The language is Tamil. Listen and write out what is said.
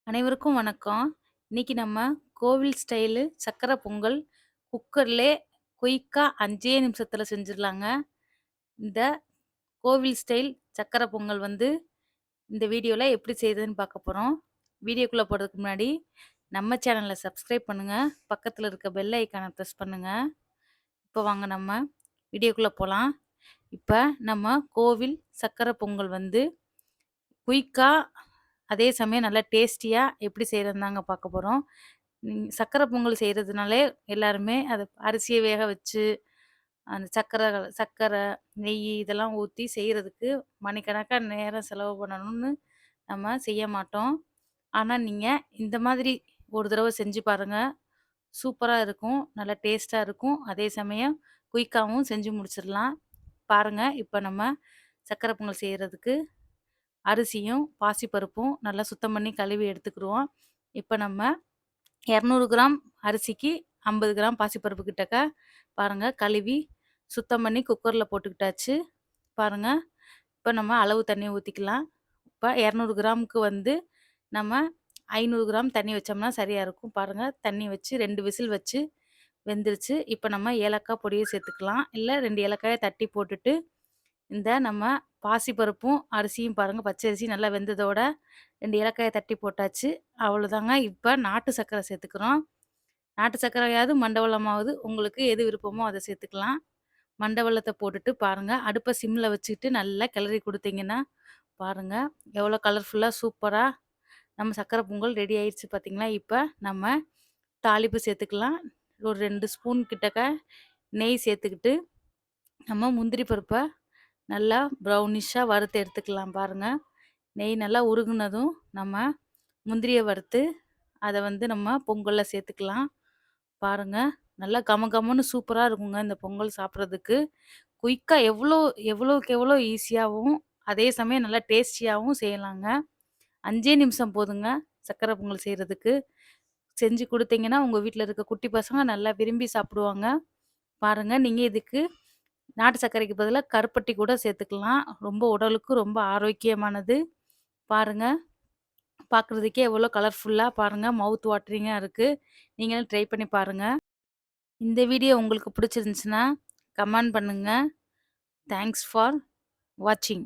அனைவருக்கும் வணக்கம். இன்னைக்கு நம்ம கோவில் ஸ்டைலு சக்கரை பொங்கல் குக்கர்லே குயிக்கா 5 நிமிஷத்துல செஞ்சிடலாங்க. இந்த கோவில் ஸ்டைல் சக்கரை பொங்கல் இந்த வீடியோல எப்படி செய்றதுன்னு பார்க்க போறோம். வீடியோக்குள்ள போறதுக்கு முன்னாடி நம்ம சேனலை சப்ஸ்கிரைப் பண்ணுங்க. பக்கத்துல இருக்க பெல் ஐகானை பிரஸ் பண்ணுங்க. இப்போ வாங்க நம்ம வீடியோக்குள்ள போலாம். இப்ப நம்ம கோவில் சக்கரை பொங்கல் குயிக்கா அதே சமயம் நல்லா டேஸ்டியா எப்படி செய்றதுன்னு தாங்க பார்க்க போறோம். சர்க்கரை பொங்கல் செய்றதுனாலே எல்லாருமே அத அரிசிய வேக வச்சு, அந்த சர்க்கரை, நெய் இதெல்லாம் ஊத்தி செய்றதுக்கு மணிக்கணக்கா நேரம் செலவு பண்ணணும்னு நம்ம செய்ய மாட்டோம். ஆனா, நீங்க இந்த மாதிரி ஒரு தடவ செஞ்சு பாருங்க. சூப்பரா இருக்கும். நல்லா டேஸ்ட்டா இருக்கும். அதே சமயம் குயிக்காவும் செஞ்சு முடிச்சிடலாம். பாருங்க, இப்ப நம்ம சர்க்கரை பொங்கல் செய்றதுக்கு அரிசியும், பாசிப்பருப்பும் நல்லா சுத்தம் பண்ணி கழுவி எடுத்துக்கிருவோம். இப்ப நம்ம 200 கிராம் அரிசிக்கு 50 கிராம் பாசிப்பருப்பு கிட்டக்க பாருங்க கழுவி, சுத்தம் பண்ணி குக்கர்ல போட்டுக்கிட்டாச்சு. பாருங்க, இப்ப நம்ம அளவு தண்ணி ஊத்திக்கலாம். இப்ப 200 கிராமுக்கு நம்ம 500 கிராம் தண்ணி வச்சோம்னா சரியா இருக்கும். பாருங்க, தண்ணி வச்சு 2 விசில் வச்சு வெந்துருச்சு. இப்ப நம்ம ஏலக்காய் பொடிய சேர்த்துக்கலாம். இல்ல 2 ஏலக்காய தட்டி போட்டுட்டு நம்ம பாசிப்பருப்பும், அரிசியும் பாருங்க பச்சை அரிசி நல்லா வெந்ததோட 2 ஏலக்காய தட்டி போட்டாச்சு. அவ்வளோதாங்க. இப்ப நாட்டு சர்க்கரை சேர்த்துக்கிறோம். நாட்டு சர்க்கரையாவது, மண்டவெல்லமாவது உங்களுக்கு எது விருப்பமோ அத சேர்த்துக்கலாம். மண்டவெல்லத்த போட்டுட்டு பாருங்க, அடுப்ப சிம்ல வச்சுட்டு நல்லா கிளறி குடுத்தீங்கன்னா, பாருங்க எவ்வளோ கலர்ஃபுல்லா சூப்பரா நம்ம சர்க்கரை பொங்கல் ரெடி ஆயிடுச்சு பார்த்தீங்களா? இப்ப நம்ம தாளிப்பு சேர்த்துக்கலாம். ஒரு 2 ஸ்பூன் கிட்டக்க நெய் சேர்த்துக்கிட்டு, நம்ம முந்திரி பருப்ப நல்லா ப்ரௌனிஷா வறுத்து எடுத்துக்கலாம் பாருங்க. நெய் நல்லா உருகுனதும் நம்ம முந்திரிய வறுத்து அத நம்ம பொங்கல்ல சேர்த்துக்கலாம். பாருங்க, நல்லா கம கமன்னு சூப்பரா இருக்குங்க இந்த பொங்கல் சாப்பிடுறதுக்கு. குயிக்கா எவ்வளோக்கு எவ்வளோ ஈஸியாவும், அதே சமயம் நல்லா டேஸ்டியாவும் செய்யலாங்க. 5 நிமிஷம் போதுங்க சர்க்கரை பொங்கல் செய்றதுக்கு. செஞ்சு குடுத்தீங்கன்னா, உங்க வீட்ல இருக்க குட்டி பசங்க நல்லா விரும்பி சாப்பிடுவாங்க. பாருங்க, நீங்க இதுக்கு நாட்டு சர்க்கரைக்கு பதிலா கருப்பட்டி கூட சேர்த்துக்கலாம். ரொம்ப உடலுக்கு ரொம்ப ஆரோக்கியமானது. பாருங்க, பார்க்குறதுக்கே எவ்வளோ கலர்ஃபுல்லா பாருங்க மவுத் வாட்டரிங்கா இருக்கு. நீங்களும் ட்ரை பண்ணி பாருங்க. இந்த வீடியோ உங்களுக்கு பிடிச்சிருந்துச்சுன்னா, கமெண்ட் பண்ணுங்க. தேங்க்ஸ் ஃபார் வாட்சிங்.